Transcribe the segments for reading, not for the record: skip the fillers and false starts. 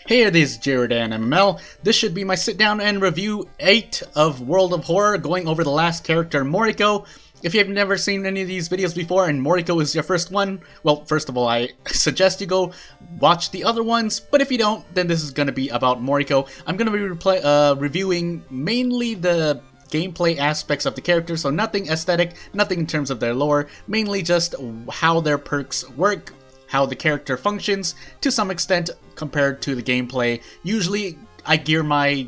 Hey, this is Jared and MML. This should be my sit down and review 8 of World of Horror, going over the last character, Moriko. If you've never seen any of these videos before and Moriko is your first one, well, first of all, I suggest you go watch the other ones, but if you don't, then this is going to be about Moriko. I'm going to be reviewing mainly the gameplay aspects of the character, so nothing aesthetic, nothing in terms of their lore, mainly just how their perks work, how the character functions, to some extent, compared to the gameplay. Usually, I gear my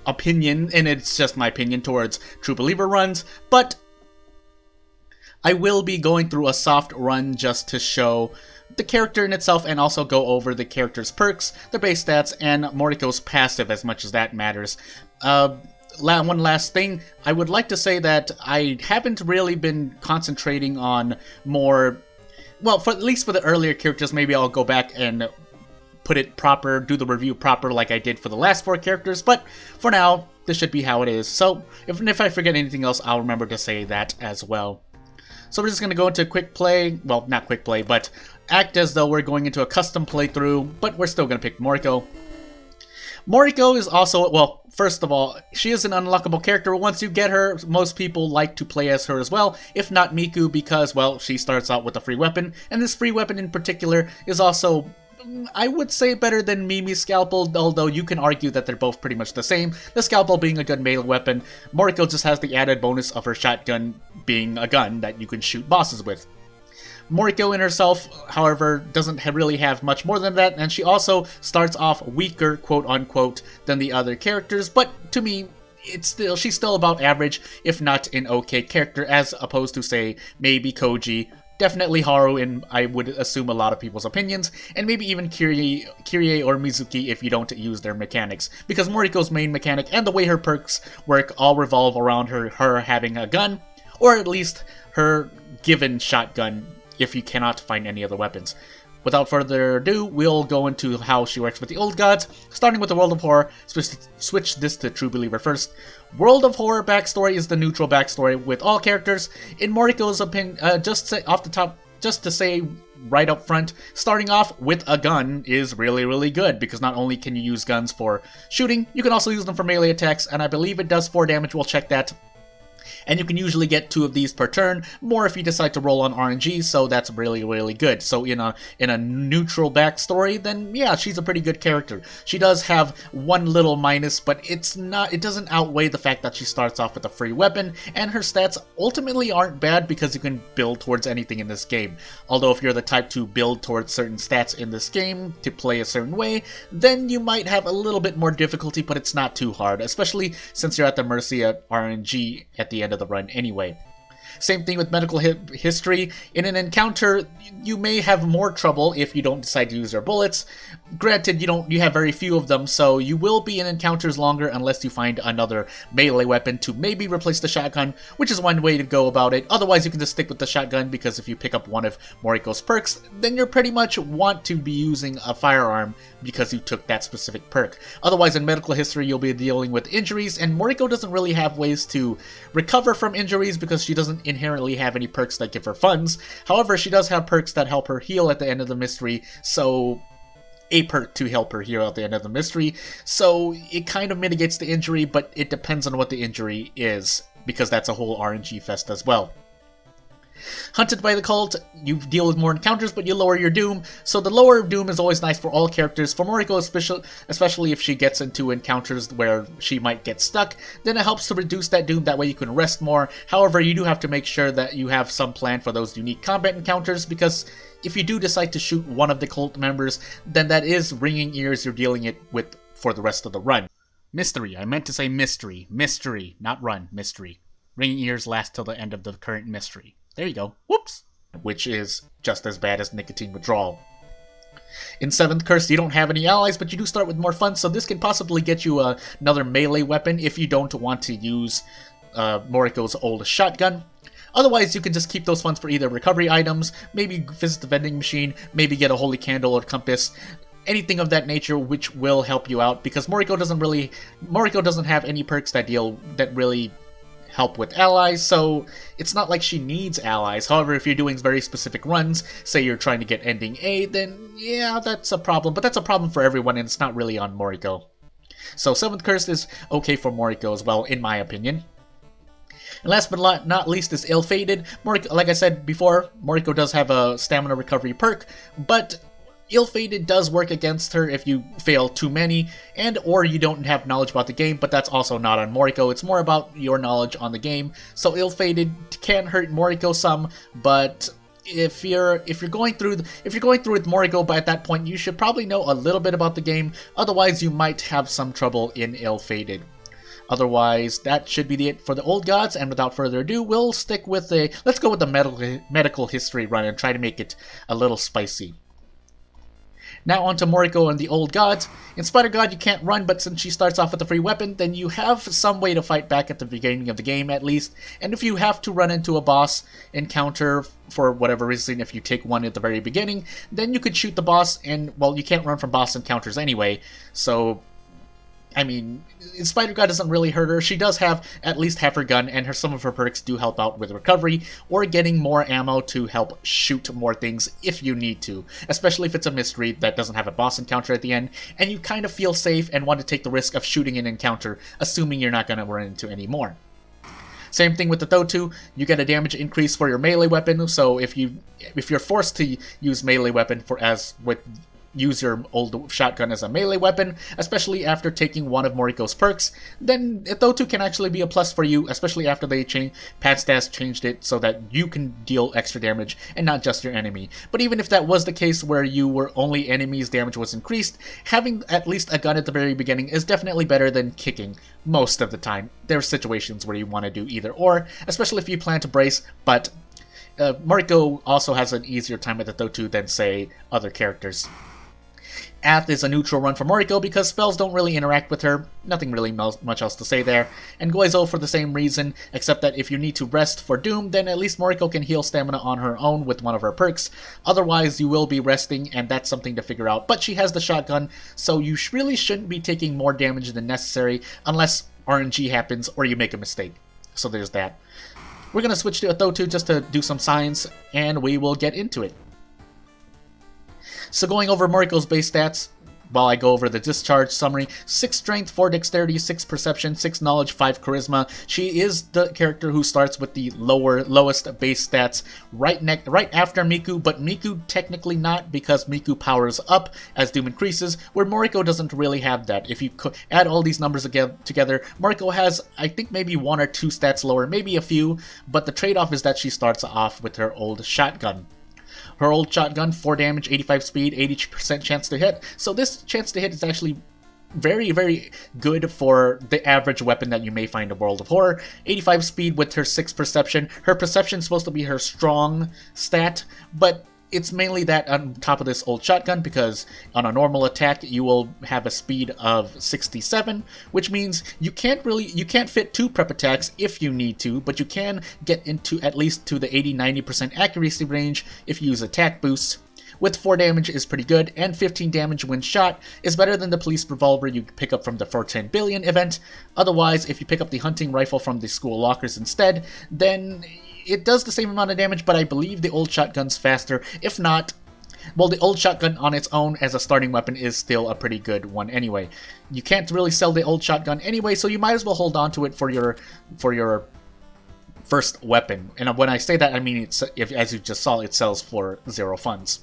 opinion, and it's just my opinion, towards True Believer runs, but I will be going through a soft run just to show the character in itself and also go over the character's perks, their base stats, and Moriko's passive as much as that matters. One last thing, I would like to say that I haven't really been concentrating on more, well, at least for the earlier characters. Maybe I'll go back and put it proper, do the review proper like I did for the last 4 characters, but for now, this should be how it is. So, if I forget anything else, I'll remember to say that as well. So we're just going to go into quick play, well, not quick play, but act as though we're going into a custom playthrough, but we're still going to pick Moriko. Moriko is also, well, first of all, she is an unlockable character. Once you get her, most people like to play as her as well, if not Miku, because, well, she starts out with a free weapon, and this free weapon in particular is also, I would say, better than Mimi's scalpel, although you can argue that they're both pretty much the same. The scalpel being a good melee weapon, Moriko just has the added bonus of her shotgun being a gun that you can shoot bosses with. Moriko in herself, however, doesn't really have much more than that, and she also starts off weaker, quote-unquote, than the other characters, but to me, she's still about average, if not an okay character, as opposed to, say, maybe Koji, definitely Haru in, I would assume, a lot of people's opinions, and maybe even Kirie or Mizuki if you don't use their mechanics, because Moriko's main mechanic and the way her perks work all revolve around her having a gun, or at least her given shotgun, if you cannot find any other weapons. Without further ado, we'll go into how she works with the old gods, starting with the World of Horror. Switch this to True Believer first. World of Horror backstory is the neutral backstory with all characters. In Moriko's opinion, just to say right up front, starting off with a gun is really, really good, because not only can you use guns for shooting, you can also use them for melee attacks, and I believe it does 4 damage, we'll check that. And you can usually get 2 of these per turn, more if you decide to roll on RNG, so that's really, really good. So in a neutral backstory, then yeah, she's a pretty good character. She does have one little minus, but it doesn't outweigh the fact that she starts off with a free weapon, and her stats ultimately aren't bad because you can build towards anything in this game. Although if you're the type to build towards certain stats in this game to play a certain way, then you might have a little bit more difficulty, but it's not too hard, especially since you're at the mercy of RNG at the end of the run anyway. Same thing with medical history. In an encounter, you may have more trouble if you don't decide to use your bullets. Granted, you have very few of them, so you will be in encounters longer unless you find another melee weapon to maybe replace the shotgun, which is one way to go about it. Otherwise, you can just stick with the shotgun, because if you pick up one of Moriko's perks, then you pretty much want to be using a firearm because you took that specific perk. Otherwise, in medical history, you'll be dealing with injuries, and Moriko doesn't really have ways to recover from injuries because she doesn't inherently have any perks that give her funds. However, she does have perks that help her heal at the end of the mystery, so a perk to help her heal at the end of the mystery, so it kind of mitigates the injury, but it depends on what the injury is, because that's a whole RNG fest as well. Hunted by the cult, you deal with more encounters, but you lower your doom, so the lower doom is always nice for all characters. For Moriko, especially if she gets into encounters where she might get stuck, then it helps to reduce that doom, that way you can rest more. However, you do have to make sure that you have some plan for those unique combat encounters, because if you do decide to shoot one of the cult members, then that is ringing ears you're dealing it with for the rest of the run. Mystery, I meant to say mystery. Mystery, not run, mystery. Ringing ears last till the end of the current mystery. There you go. Whoops! Which is just as bad as nicotine withdrawal. In 7th Curse, you don't have any allies, but you do start with more funds, so this can possibly get you another melee weapon if you don't want to use Moriko's old shotgun. Otherwise, you can just keep those funds for either recovery items, maybe visit the vending machine, maybe get a holy candle or compass, anything of that nature, which will help you out, because Moriko doesn't have any perks that really help with allies, so it's not like she needs allies. However, if you're doing very specific runs, say you're trying to get ending A, then yeah, that's a problem. But that's a problem for everyone, and it's not really on Moriko. So 7th Curse is okay for Moriko as well, in my opinion. And last but not least is Ill-Fated. Moriko, like I said before, Moriko does have a stamina recovery perk, but Ill-Fated does work against her if you fail too many, and or you don't have knowledge about the game, but that's also not on Moriko. It's more about your knowledge on the game. So Ill-Fated can hurt Moriko some, but if you're going through with Moriko, by at that point you should probably know a little bit about the game. Otherwise, you might have some trouble in Ill-Fated. Otherwise, that should be it for the old gods, and without further ado, we'll stick with let's go with the medical history run and try to make it a little spicy. Now onto Moriko and the old gods. In Spider God, you can't run, but since she starts off with a free weapon, then you have some way to fight back at the beginning of the game at least. And if you have to run into a boss encounter for whatever reason, if you take one at the very beginning, then you could shoot the boss, and well, you can't run from boss encounters anyway, so I mean, Spider God doesn't really hurt her. She does have at least half her gun, and some of her perks do help out with recovery, or getting more ammo to help shoot more things if you need to. Especially if it's a mystery that doesn't have a boss encounter at the end, and you kind of feel safe and want to take the risk of shooting an encounter, assuming you're not going to run into any more. Same thing with the douj, you get a damage increase for your melee weapon, so if you're forced to use melee weapon use your old shotgun as a melee weapon, especially after taking one of Moriko's perks, then douj can actually be a plus for you, especially after they Pat Stas changed it so that you can deal extra damage and not just your enemy. But even if that was the case where you were only enemies' damage was increased, having at least a gun at the very beginning is definitely better than kicking most of the time. There are situations where you want to do either or, especially if you plan to brace, but Moriko also has an easier time with the douj than, say, other characters. Ath is a neutral run for Moriko because spells don't really interact with her, nothing really much else to say there, and Goizo for the same reason, except that if you need to rest for Doom, then at least Moriko can heal stamina on her own with one of her perks. Otherwise, you will be resting, and that's something to figure out, but she has the shotgun, so you really shouldn't be taking more damage than necessary unless RNG happens or you make a mistake. So there's that. We're going to switch to a douj just to do some science, and we will get into it. So going over Moriko's base stats, while I go over the discharge summary, 6 strength, 4 dexterity, 6 perception, 6 knowledge, 5 charisma. She is the character who starts with the lowest base stats right after Miku, but Miku technically not, because Miku powers up as Doom increases, where Moriko doesn't really have that. If you add all these numbers together, Moriko has, I think, maybe 1 or 2 stats lower, maybe a few, but the trade-off is that she starts off with her old shotgun. Her old shotgun, 4 damage, 85 speed, 80% chance to hit. So this chance to hit is actually very, very good for the average weapon that you may find in World of Horror. 85 speed with her 6 perception. Her perception is supposed to be her strong stat, but it's mainly that on top of this old shotgun, because on a normal attack you will have a speed of 67, which means you can't fit 2 prep attacks if you need to, but you can get into at least to the 80-90% accuracy range if you use attack boosts. With 4 damage is pretty good, and 15 damage when shot is better than the police revolver you pick up from the 410 billion event. Otherwise, if you pick up the hunting rifle from the school lockers instead, then it does the same amount of damage, but I believe the old shotgun's faster. If not, well, the old shotgun on its own as a starting weapon is still a pretty good one anyway. You can't really sell the old shotgun anyway, so you might as well hold on to it for your first weapon. And when I say that, I mean, as you just saw, it sells for 0 funds.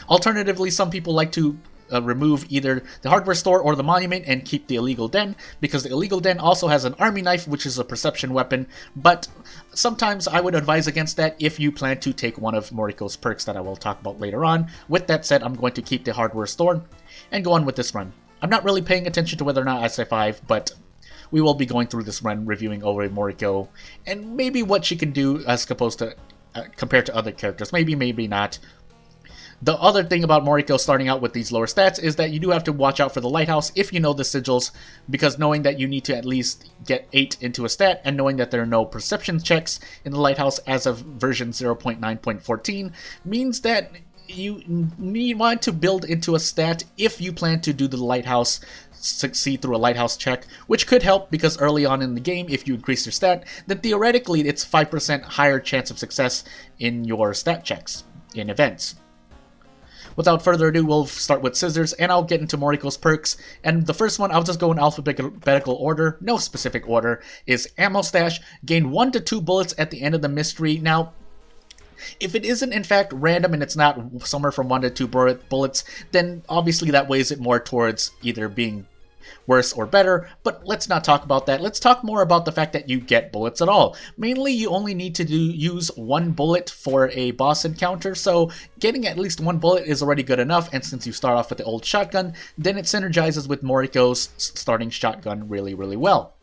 Alternatively, some people like to remove either the hardware store or the monument and keep the illegal den, because the illegal den also has an army knife, which is a perception weapon, but sometimes I would advise against that if you plan to take one of Moriko's perks that I will talk about later on. With that said, I'm going to keep the hardware store and go on with this run. I'm not really paying attention to whether or not I say 5, but we will be going through this run, reviewing over Moriko, and maybe what she can do as opposed to compared to other characters. Maybe, maybe not. The other thing about Moriko starting out with these lower stats is that you do have to watch out for the lighthouse if you know the sigils, because knowing that you need to at least get 8 into a stat, and knowing that there are no perception checks in the lighthouse as of version 0.9.14 means that you want to build into a stat if you plan to do the lighthouse, succeed through a lighthouse check, which could help because early on in the game, if you increase your stat, then theoretically it's 5% higher chance of success in your stat checks in events. Without further ado, we'll start with scissors, and I'll get into Moriko's perks. And the first one, I'll just go in alphabetical order, no specific order, is Ammo Stash. Gain 1 to 2 bullets at the end of the mystery. Now, if it isn't in fact random and it's not somewhere from 1 to 2 bullets, then obviously that weighs it more towards either being worse or better, but let's not talk about that. Let's talk more about the fact that you get bullets at all. Mainly, you only need to use 1 bullet for a boss encounter, so getting at least 1 bullet is already good enough, and since you start off with the old shotgun, then it synergizes with Moriko's starting shotgun really, really well.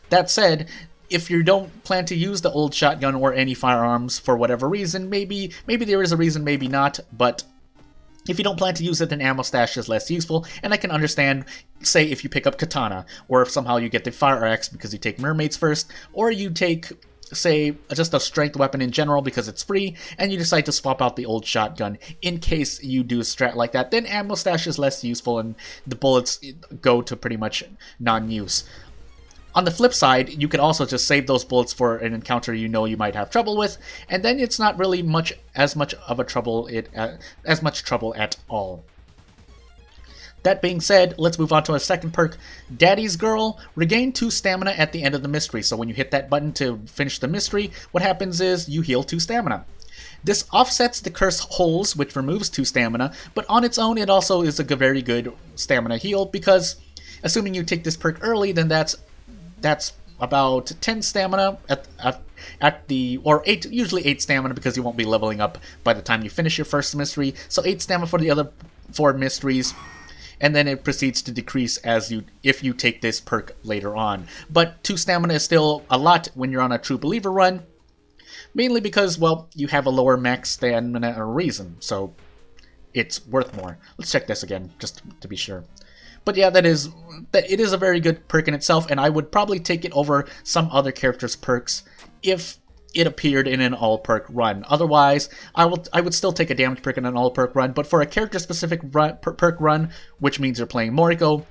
That said, if you don't plan to use the old shotgun or any firearms for whatever reason, maybe there is a reason, maybe not, but if you don't plan to use it, then Ammo Stash is less useful, and I can understand, say, if you pick up Katana, or if somehow you get the Fire Axe because you take Mermaids first, or you take, say, just a strength weapon in general because it's free, and you decide to swap out the old shotgun in case you do a strat like that, then Ammo Stash is less useful and the bullets go to pretty much non-use. On the flip side, you could also just save those bullets for an encounter you know you might have trouble with, and then it's not really as much trouble at all. That being said, let's move on to our second perk, Daddy's Girl. Regain 2 stamina at the end of the mystery. So when you hit that button to finish the mystery, what happens is you heal 2 stamina. This offsets the curse holes, which removes 2 stamina, but on its own it also is a very good stamina heal because, assuming you take this perk early, then that's about 10 stamina or 8, usually 8 stamina because you won't be leveling up by the time you finish your first mystery. So 8 stamina for the other 4 mysteries, and then it proceeds to decrease if you take this perk later on. But 2 stamina is still a lot when you're on a True Believer run, mainly because, well, you have a lower max stamina or reason, so it's worth more. Let's check this again just to be sure. But yeah, it is a very good perk in itself, and I would probably take it over some other characters' perks if it appeared in an all-perk run. Otherwise, I would still take a damage perk in an all-perk run, but for a character-specific perk run, which means you're playing Moriko,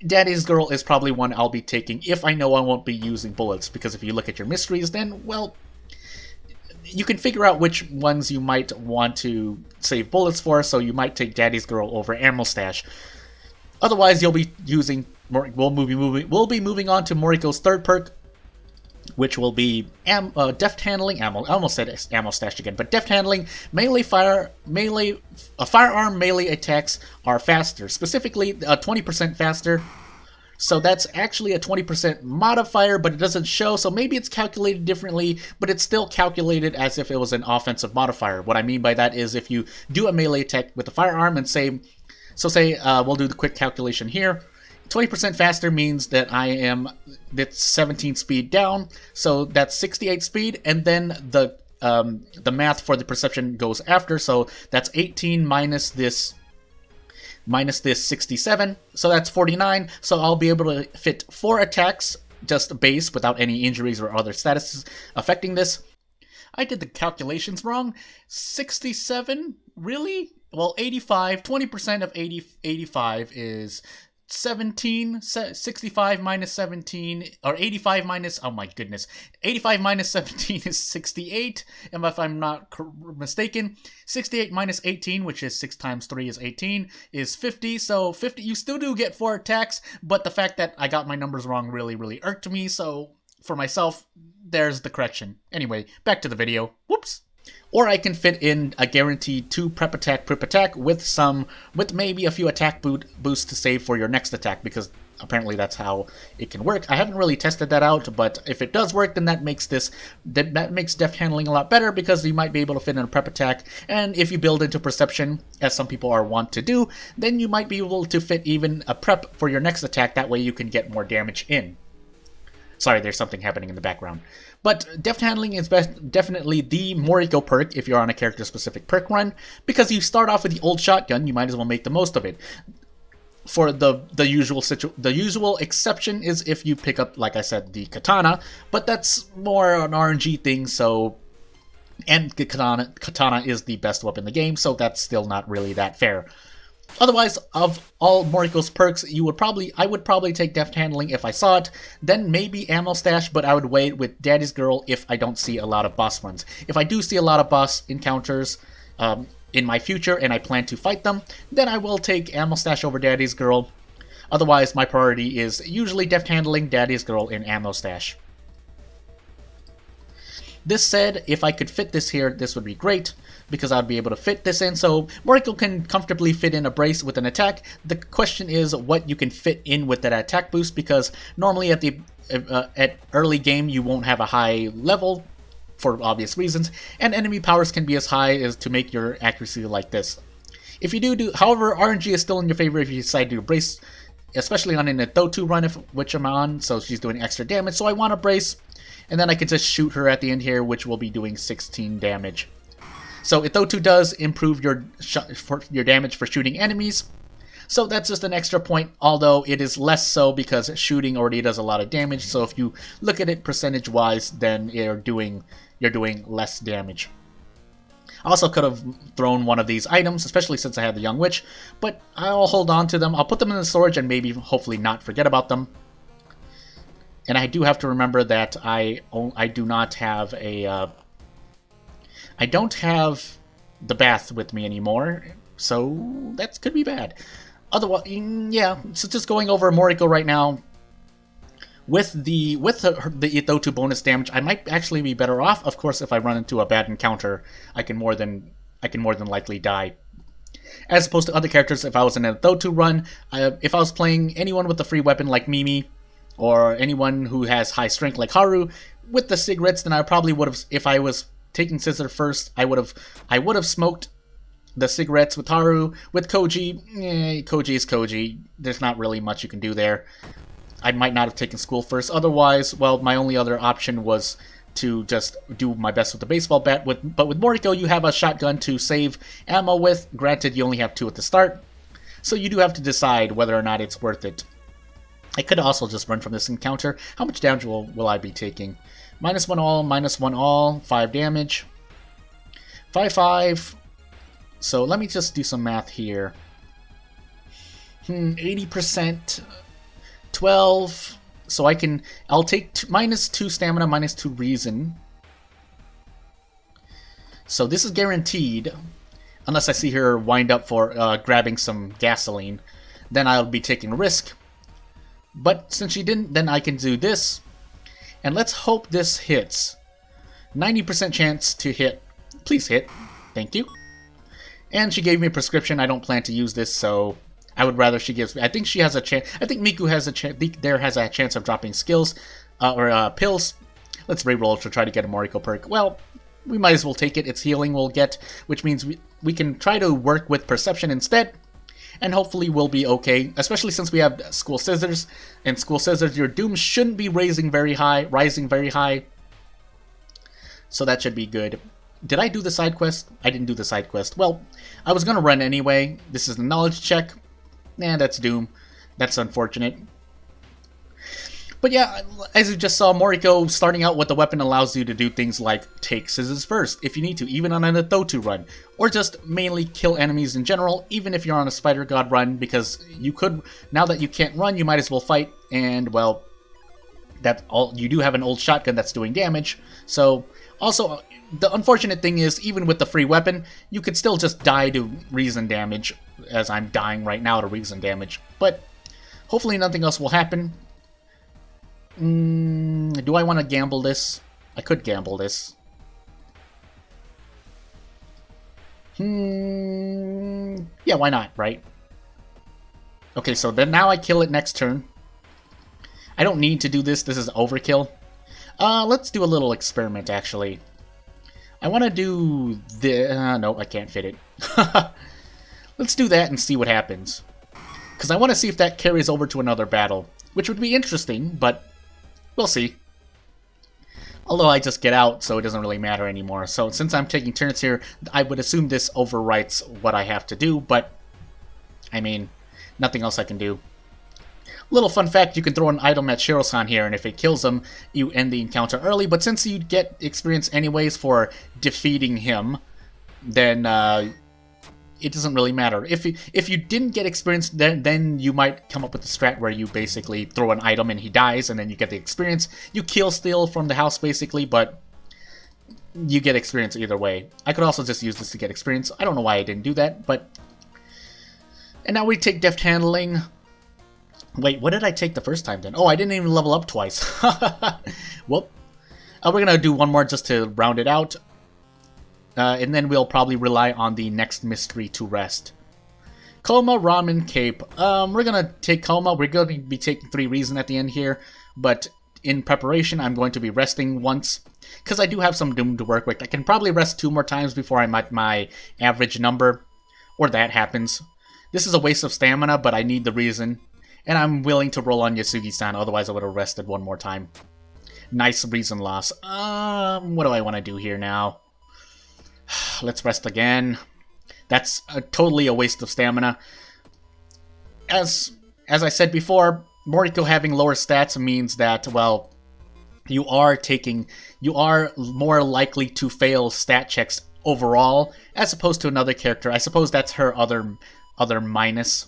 Daddy's Girl is probably one I'll be taking if I know I won't be using bullets, because if you look at your mysteries, then, well, you can figure out which ones you might want to save bullets for, so you might take Daddy's Girl over Ammo Stash. Otherwise, we'll be moving on to Moriko's third perk, which will be Deft Handling. I almost said Ammo Stash again, but Deft Handling. Firearm melee attacks are faster, specifically 20% faster. So that's actually a 20% modifier, but it doesn't show, so maybe it's calculated differently, but it's still calculated as if it was an offensive modifier. What I mean by that is if you do a melee attack with a firearm and say, we'll do the quick calculation here. 20% faster means that that's 17 speed down, so that's 68 speed, and then the math for the perception goes after, so that's 18 minus this 67, so that's 49, so I'll be able to fit 4 attacks, just base, without any injuries or other statuses affecting this. I did the calculations wrong. 67? Really? Well, 85, 20% of 85 is 17, 65 minus 17, or 85 minus, oh my goodness, 85 minus 17 is 68, and if I'm not mistaken, 68 minus 18, which is 6 times 3 is 18, is 50, so 50, you still do get 4 attacks, but the fact that I got my numbers wrong really, really irked me, so for myself, there's the correction. Anyway, back to the video. Whoops! Or I can fit in a guaranteed 2 prep attack with maybe a few attack boosts to save for your next attack, because apparently that's how it can work. I haven't really tested that out, but if it does work, then that makes Deft Handling a lot better, because you might be able to fit in a prep attack, and if you build into perception, as some people are wont to do, then you might be able to fit even a prep for your next attack. That way you can get more damage in. Sorry, there's something happening in the background. But Deft Handling is definitely the Moriko perk if you're on a character-specific perk run, because you start off with the old shotgun, you might as well make the most of it. For the usual exception is if you pick up, like I said, the katana, but that's more an RNG thing, so And the katana is the best weapon in the game, so that's still not really that fair. Otherwise, of all Moriko's perks, I would probably take Deft Handling if I saw it, then maybe Ammo Stash, but I would wait with Daddy's Girl if I don't see a lot of boss runs. If I do see a lot of boss encounters in my future and I plan to fight them, then I will take Ammo Stash over Daddy's Girl. Otherwise, my priority is usually Deft Handling, Daddy's Girl, and Ammo Stash. This said, if I could fit this here, this would be great, because I'd be able to fit this in, so Moriko can comfortably fit in a brace with an attack. The question is what you can fit in with that attack boost, because normally at early game you won't have a high level, for obvious reasons, and enemy powers can be as high as to make your accuracy like this. If you do, however, RNG is still in your favor if you decide to do brace, especially on an douj run, which I'm on, so she's doing extra damage, so I want to brace. And then I can just shoot her at the end here, which will be doing 16 damage. So Ithotu does improve your damage for shooting enemies. So that's just an extra point, although it is less so because shooting already does a lot of damage. So if you look at it percentage-wise, then you're doing less damage. I also could have thrown one of these items, especially since I have the Young Witch, but I'll hold on to them. I'll put them in the storage and maybe hopefully not forget about them. And I do have to remember that I do not have a I don't have the bath with me anymore, so that could be bad. Otherwise, yeah. So just going over Moriko right now. With the Ithotu bonus damage, I might actually be better off. Of course, if I run into a bad encounter, I can more than likely die. As opposed to other characters, if I was in a Ithotu run, if I was playing anyone with a free weapon like Mimi, or anyone who has high strength like Haru, with the cigarettes, then I probably would have, if I was taking Scissor first, I would have smoked the cigarettes with Haru. With Koji, Koji is Koji. There's not really much you can do there. I might not have taken school first. Otherwise, well, my only other option was to just do my best with the baseball bat. But with Moriko, you have a shotgun to save ammo with. Granted, you only have 2 at the start, so you do have to decide whether or not it's worth it. I could also just run from this encounter. How much damage will I be taking? -1 all, -1 all, 5 damage. 5. So let me just do some math here. 80%, 12. So I'll take -2 stamina, -2 reason. So this is guaranteed, unless I see her wind up for grabbing some gasoline. Then I'll be taking a risk. But since she didn't, then I can do this. And let's hope this hits. 90% chance to hit. Please hit. Thank you. And she gave me a prescription. I don't plan to use this, so I would rather she gives me. I think she has a chance. I think Miku has a chance. There has a chance of dropping skills or pills. Let's reroll to try to get a Moriko perk. Well, we might as well take it. It's healing we'll get, which means we can try to work with perception instead. And hopefully we'll be okay, especially since we have School Scissors. And School Scissors, your doom shouldn't be rising very high. So that should be good. Did I do the side quest? I didn't do the side quest. Well, I was gonna run anyway. This is the knowledge check. Nah, that's doom. That's unfortunate. But yeah, as you just saw, Moriko starting out with the weapon allows you to do things like take scissors first, if you need to, even on an Ithotu run. Or just mainly kill enemies in general, even if you're on a Spider God run, because you could, now that you can't run, you might as well fight, and well, you do have an old shotgun that's doing damage. So, also, the unfortunate thing is, even with the free weapon, you could still just die to reason damage, as I'm dying right now to reason damage. But, hopefully nothing else will happen. Do I want to gamble this? I could gamble this. Yeah, why not, right? Okay, so then now I kill it next turn. I don't need to do this. This is overkill. Let's do a little experiment, actually. I want to do the... no, I can't fit it. Let's do that and see what happens. Because I want to see if that carries over to another battle. Which would be interesting, but... we'll see. Although I just get out, so it doesn't really matter anymore. So since I'm taking turns here, I would assume this overwrites what I have to do, but I mean, nothing else I can do. Little fun fact, you can throw an item at Shiro-san here, and if it kills him, you end the encounter early, but since you get experience anyways for defeating him, then it doesn't really matter. If you didn't get experience, then you might come up with a strat where you basically throw an item and he dies, and then you get the experience. You kill steal from the house, basically, but you get experience either way. I could also just use this to get experience. I don't know why I didn't do that, but... And now we take Deft Handling... Wait, what did I take the first time then? Oh, I didn't even level up twice. Whoop. We're going to do one more just to round it out. And then we'll probably rely on the next mystery to rest. Coma, Ramen, Cape. We're going to take Coma. We're going to be taking 3 Reason at the end here. But in preparation, I'm going to be resting once. Because I do have some Doom to work with. I can probably rest 2 more times before I'm at my average number. Or that happens. This is a waste of stamina, but I need the Reason. And I'm willing to roll on Yasugi-san, otherwise I would have rested 1 more time. Nice Reason loss. What do I want to do here now? Let's rest again. That's totally a waste of stamina. As I said before, Moriko having lower stats means that, well, you are more likely to fail stat checks overall, as opposed to another character. I suppose that's her other minus.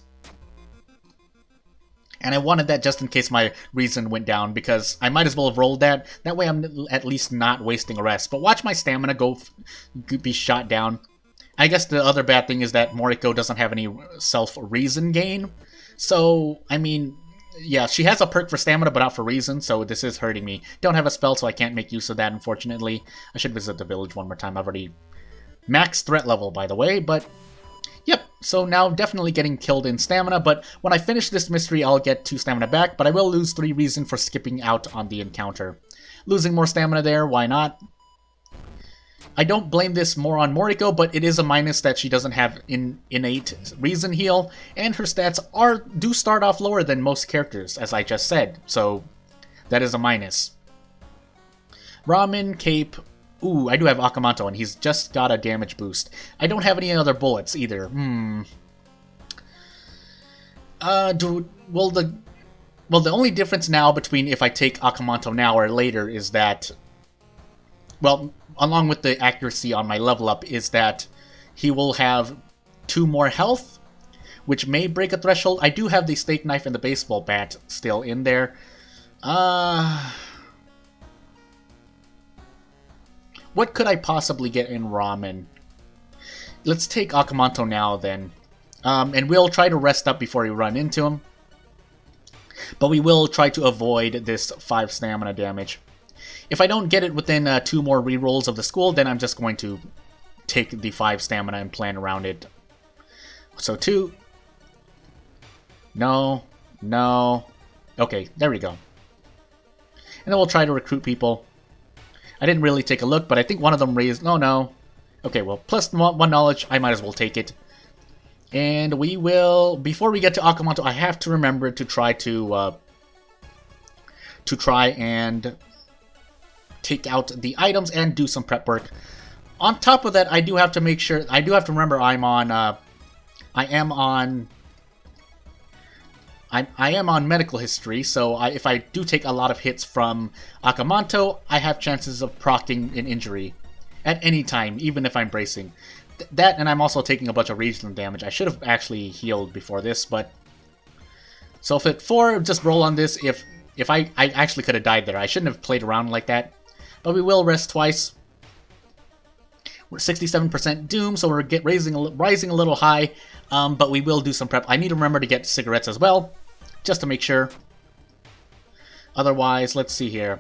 And I wanted that just in case my Reason went down, because I might as well have rolled that. That way I'm at least not wasting a rest. But watch my stamina be shot down. I guess the other bad thing is that Moriko doesn't have any self-Reason gain. So, I mean, yeah, she has a perk for stamina, but not for Reason, so this is hurting me. Don't have a spell, so I can't make use of that, unfortunately. I should visit the village 1 more time. I've already maxed threat level, by the way, but... Yep, so now definitely getting killed in stamina, but when I finish this mystery, I'll get 2 stamina back, but I will lose 3 Reason for skipping out on the encounter. Losing more stamina there, why not? I don't blame this more on Moriko, but it is a minus that she doesn't have innate Reason heal, and her stats do start off lower than most characters, as I just said, so that is a minus. Ramen, Cape... Ooh, I do have Akamanto, and he's just got a damage boost. I don't have any other bullets, either. Well, the only difference now between if I take Akamanto now or later is that... Well, along with the accuracy on my level up, is that he will have 2 more health, which may break a threshold. I do have the steak knife and the baseball bat still in there. What could I possibly get in Ramen? Let's take Akamanto now, then. And we'll try to rest up before we run into him. But we will try to avoid this 5 stamina damage. If I don't get it within 2 more rerolls of the school, then I'm just going to take the 5 stamina and plan around it. So 2. No. Okay, there we go. And then we'll try to recruit people. I didn't really take a look, but I think one of them raised... No. Okay, well, plus 1 knowledge, I might as well take it. And we will... Before we get to Akamanto, I have to remember to try and take out the items and do some prep work. On top of that, I do have to make sure... I do have to remember I am on medical history, so if I do take a lot of hits from Akamanto, I have chances of proccing an injury at any time, even if I'm bracing. That, and I'm also taking a bunch of regional damage. I should have actually healed before this, but... So if at 4, just roll on this. If I actually could have died there. I shouldn't have played around like that. But we will rest twice. We're 67% Doom, so we're rising a little high. But we will do some prep. I need to remember to get cigarettes as well, just to make sure. Otherwise, let's see here.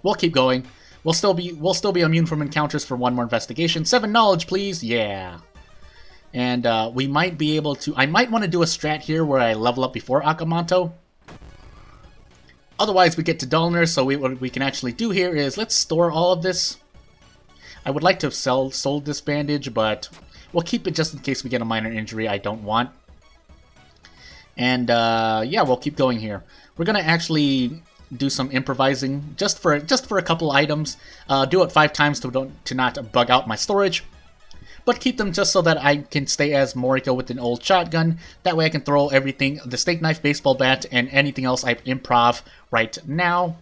We'll keep going. We'll still be immune from encounters for 1 more investigation. 7 knowledge, please. Yeah. And we might be able to... I might want to do a strat here where I level up before Akamanto. Otherwise, we get to dullness. So what we can actually do here is let's store all of this. I would like to have sold this bandage, but we'll keep it just in case we get a minor injury I don't want. And yeah, we'll keep going here. We're gonna actually do some improvising just for a couple items. Do it 5 times to not bug out my storage. but keep them just so that I can stay as Moriko with an old shotgun. That way I can throw everything, the steak knife, baseball bat, and anything else I improv right now,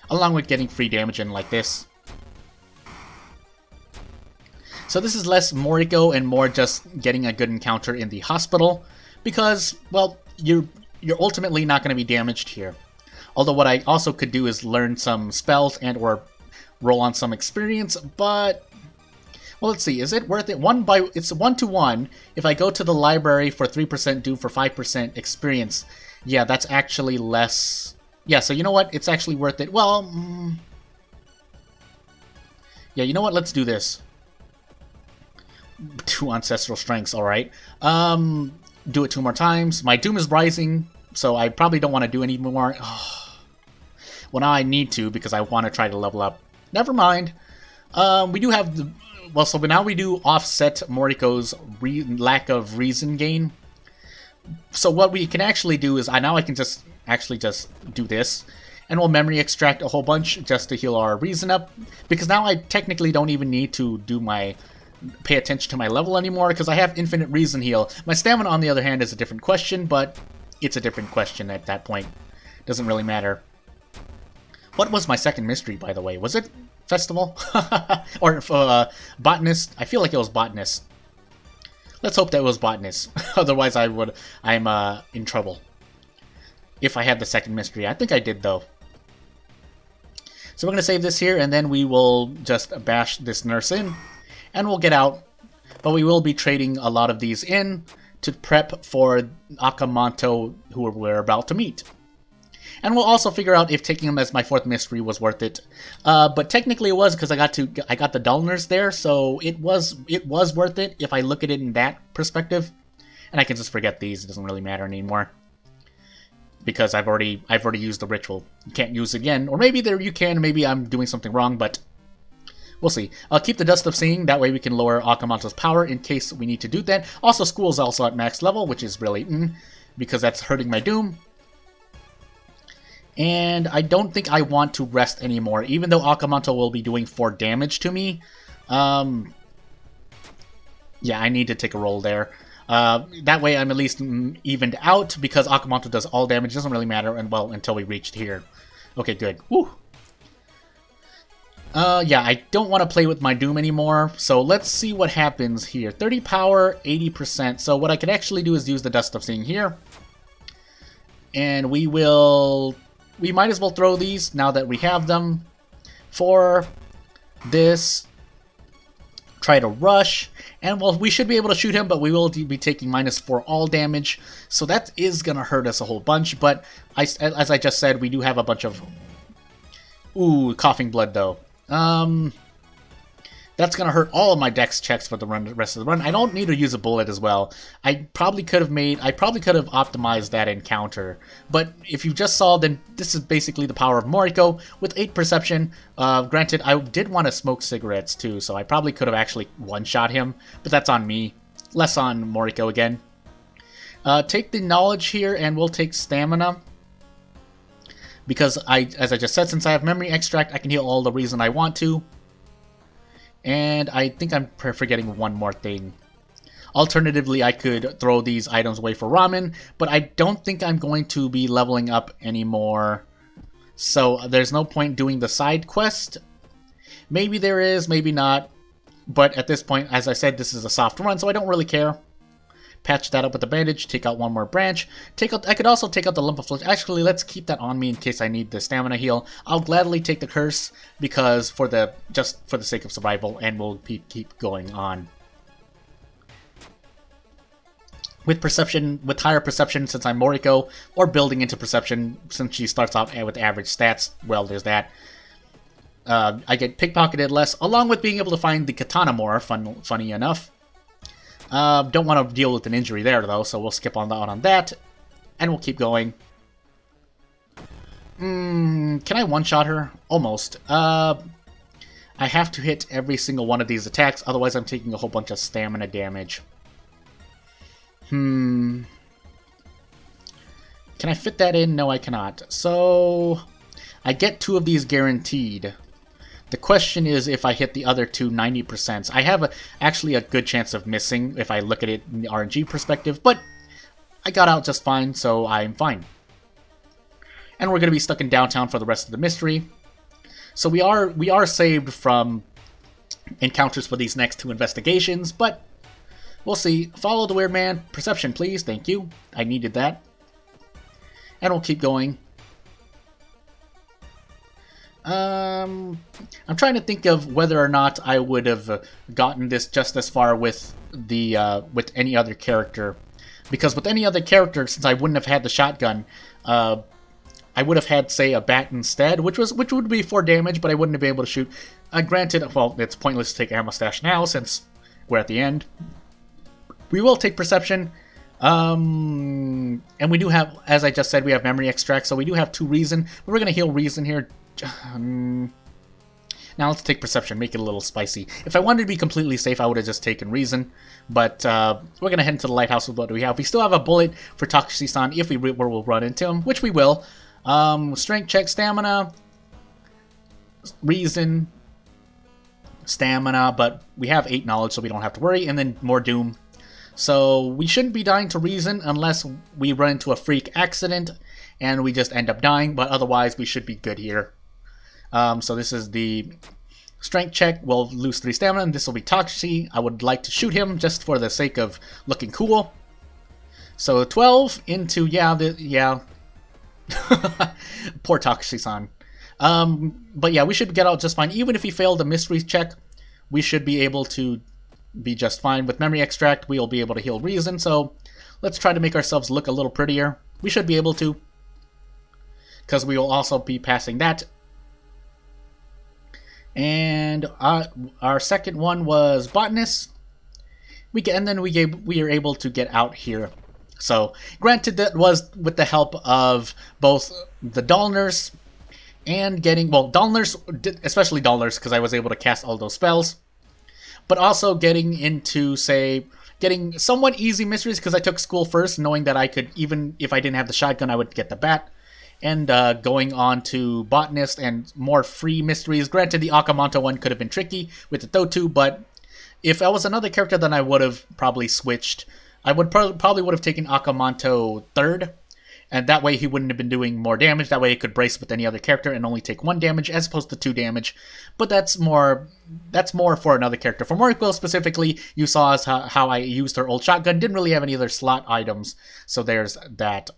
along with getting free damage in like this. So this is less Moriko and more just getting a good encounter in the hospital, because, well, you're ultimately not going to be damaged here. Although what I also could do is learn some spells and or roll on some experience, but, well, let's see, is it worth it? It's 1-to-1. If I go to the library for 3% doom for 5% experience, yeah, that's actually less. Yeah, so you know what? It's actually worth it. Well, yeah, you know what? Let's do this. 2 ancestral strengths, alright. Do it 2 more times. My doom is rising, so I probably don't want to do any more. Oh. Well, now I need to because I want to try to level up. Never mind. We do have the... Well, so now we do offset Moriko's lack of reason gain. So what we can actually do is... Now I can just do this. And we'll memory extract a whole bunch just to heal our reason up. Because now I technically don't even need to do my... pay attention to my level anymore because I have infinite reason heal. My stamina, on the other hand, is a different question, but it's a different question at that point. Doesn't really matter. What was my second mystery, by the way? Was it Festival? Or Botanist? I feel like it was Botanist. Let's hope that it was Botanist. Otherwise, I'm in trouble. If I had the second mystery. I think I did, though. So we're going to save this here, and then we will just bash this nurse in. And we'll get out. But we will be trading a lot of these in to prep for Akamanto, who we're about to meet. And we'll also figure out if taking him as my 4th mystery was worth it. But technically it was because I got the dullness there, so it was worth it if I look at it in that perspective. And I can just forget these; it doesn't really matter anymore because I've already used the ritual. You can't use it again, or maybe you can. Maybe I'm doing something wrong, but we'll see. I'll keep the Dust of Seeing. That way we can lower Akamanto's power in case we need to do that. Also, School's also at max level, which is really because that's hurting my doom. And I don't think I want to rest anymore, even though Akamanto will be doing 4 damage to me. Yeah, I need to take a roll there. That way I'm at least evened out, because Akamanto does all damage. It doesn't really matter, and well, until we reached here. Okay, good. Woo! Yeah, I don't want to play with my doom anymore, so let's see what happens here. 30 power, 80%. So what I could actually do is use the Dust of Seeing here. And we might as well throw these now that we have them. For this, try to rush, and well, we should be able to shoot him, but we will be taking -4 all damage, so that is gonna hurt us a whole bunch. But as I just said, we do have a bunch of coughing blood though. That's gonna hurt all of my dex checks for the rest of the run. I don't need to use a bullet as well. I probably could have optimized that encounter. But if you just saw, then this is basically the power of Moriko with 8 perception. Granted, I did want to smoke cigarettes too, so I probably could have actually one-shot him, but that's on me. Less on Moriko again. Take the knowledge here, and we'll take stamina. Because as I just said, since I have memory extract, I can heal all the reason I want to. And I think I'm forgetting one more thing. Alternatively, I could throw these items away for ramen, but I don't think I'm going to be leveling up anymore. So there's no point doing the side quest. Maybe there is, maybe not. But at this point, as I said, this is a soft run, so I don't really care. Patch that up with the bandage, take out one more branch. I could also take out the lump of flesh. Actually, let's keep that on me in case I need the stamina heal. I'll gladly take the curse because just for the sake of survival, and we'll keep going on. With perception, with higher perception, since I'm Moriko, or building into perception since she starts off with average stats. Well, there's that. I get pickpocketed less, along with being able to find the katana more. Funny enough. Don't want to deal with an injury there, though, so we'll skip on that, and we'll keep going. Can I one-shot her? Almost. I have to hit every single one of these attacks, otherwise I'm taking a whole bunch of stamina damage. Can I fit that in? No, I cannot. So, I get 2 of these guaranteed. The question is if I hit the other two 90%. I have actually a good chance of missing if I look at it in the RNG perspective, but I got out just fine, so I'm fine. And we're going to be stuck in downtown for the rest of the mystery. So we are saved from encounters for these next 2 investigations, but we'll see. Follow the weird man. Perception, please. Thank you. I needed that. And we'll keep going. I'm trying to think of whether or not I would have gotten this just as far with the with any other character, because with any other character, since I wouldn't have had the shotgun, I would have had, say, a bat instead, which would be 4 damage, but I wouldn't have been able to shoot. Granted, well, it's pointless to take ammo stash now since we're at the end. We will take perception. And we do have, as I just said, we have memory extract, so we do have 2 reason. We're going to heal reason here. Now let's take perception, make it a little spicy. If I wanted to be completely safe, I would have just taken reason. But we're going to head into the lighthouse with what we have. We still have a bullet for Takashi-san if we'll run into him, which we will. Strength check, stamina, reason, stamina, but we have 8 knowledge, so we don't have to worry. And then more doom. So we shouldn't be dying to reason unless we run into a freak accident and we just end up dying, but otherwise we should be good here. So this is the strength check. We'll lose 3 stamina, and this will be Takashi. I would like to shoot him just for the sake of looking cool. So 12 into, poor Takashi-san. But yeah, we should get out just fine. Even if he failed the mystery check, we should be able to be just fine. With memory extract, we will be able to heal reason, so let's try to make ourselves look a little prettier. We should be able to, because we will also be passing that. And our second one was botanist. We are able to get out here. So, granted, that was with the help of both the Dahlners and getting, well, Dahlners, especially Dahlners, because I was able to cast all those spells, but also getting into, say, getting somewhat easy mysteries, because I took school first, knowing that I could, even if I didn't have the shotgun, I would get the bat, and going on to botanist and more free mysteries. Granted, the Akamanto one could have been tricky with the Dotu, but if I was another character, then I would have probably switched. I would probably would have taken Akamanto third, and that way he wouldn't have been doing more damage. That way he could brace with any other character and only take 1 damage as opposed to 2 damage. But that's more for another character. For Moriko specifically, you saw as how I used her old shotgun. Didn't really have any other slot items, so there's that.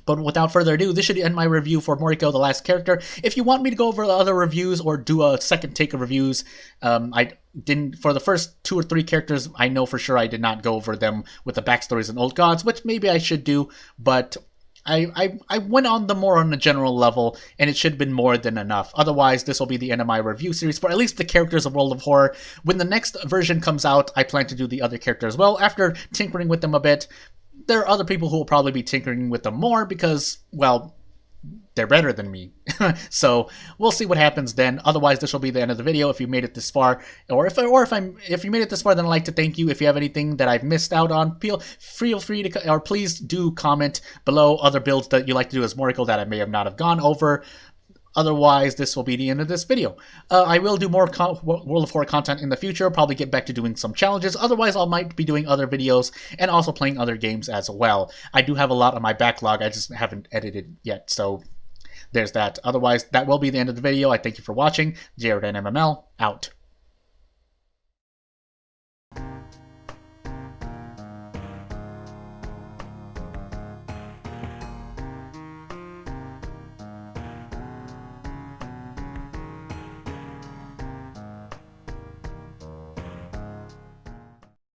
But without further ado, this should end my review for Moriko, the last character. If you want me to go over the other reviews or do a second take of reviews, I didn't, for the first 2 or 3 characters, I know for sure I did not go over them with the backstories and old gods, which maybe I should do, but I went on them more on a general level, and it should have been more than enough. Otherwise, this will be the end of my review series for at least the characters of World of Horror. When the next version comes out, I plan to do the other characters as well, after tinkering with them a bit. There are other people who will probably be tinkering with them more because, well, they're better than me. So we'll see what happens then. Otherwise, this will be the end of the video. If you made it this far, if you made it this far, then I'd like to thank you. If you have anything that I've missed out on, feel free to, or please do comment below other builds that you like to do as Moriko that I may have not have gone over. Otherwise, this will be the end of this video. I will do more World of Horror content in the future, probably get back to doing some challenges. Otherwise, I might be doing other videos and also playing other games as well. I do have a lot on my backlog, I just haven't edited yet, so there's that. Otherwise, that will be the end of the video. I thank you for watching. JRNMML, out.